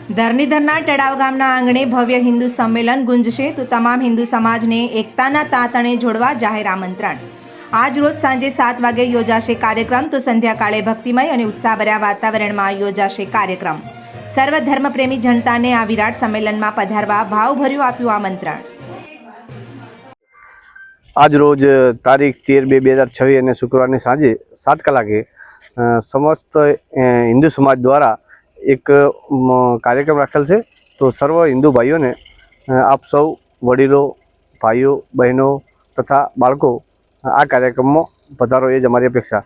ધરણીધરના તળાવ ગામના આંગણે ભવ્ય હિન્દુ સંમેલન ગુંજશે તો તમામ હિન્દુ સમાજને એકતાના તાતણે જોડવા જાહેર આમંત્રણ। આજ રોજ સાંજે 7 વાગે યોજાશે કાર્યક્રમ તો સંધ્યાકાળે ભક્તિમય અને ઉત્સાહભર્યા વાતાવરણમાં યોજાશે કાર્યક્રમ। સર્વ ધર્મપ્રેમી જનતાને આ વિરાટ સંમેલનમાં પધારવા ભાવભર્યું આપ્યું આમંત્રણ। આજ રોજ તારીખ 13/2/2026 અને શુક્રવારની સાંજે 7 કલાકે સમસ્ત હિન્દુ સમાજ દ્વારા एक कार्यक्रम राखेल है। तो सर्व हिंदू भाईओं ने आप सौ वडीलों भाईओं बहनों तथा बाळको आ कार्यक्रम में पधारो ये अमारी अपेक्षा।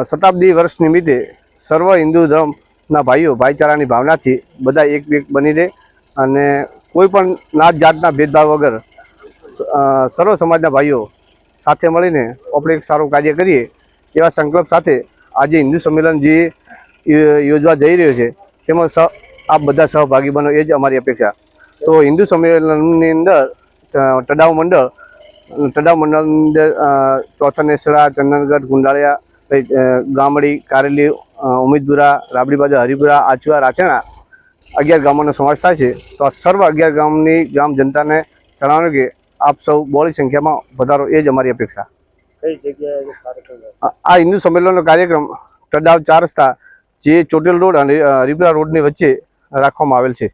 शताब्दी वर्ष निमित्ते सर्व हिंदू धर्म भाईओ भाईचारानी भावना थी बधा एक बनी रहे अने कोईपण नात जातना भेदभाव वगर सर्व समाजना भाईओ साथे मळीने आपणे एक सारू कार्य करीए एवा संकल्प साथे आज हिंदू सम्मेलन जे योजवा जई रह्यो छे तेमां आप बधा सहभागी बनो ए ज अमारी अपेक्षा। तो हिंदू सम्मेलननी अंदर तड़ाव मंडल अंदर चौथनेसरा चंदनगढ़ गुंडाळिया गामड़ी कारेली उम्मीदपुरा राबड़ी बाजार हरिपुरा आचुआ राचेणा 11 गामों समावेश थाय छे। तो आ सर्व 11 गामनी ग्राम जनता ने जणाव्युं के आप सौ बहोळी संख्या में पधारो ए ज अमारी अपेक्षा। कई जग्याए आ हिंदू सम्मेलन कार्यक्रम तड़ाव 4 रस्ता जे ચોટીલ રોડ અને હરિપુરા રોડની વચ્ચે રાખવામાં આવેલ છે।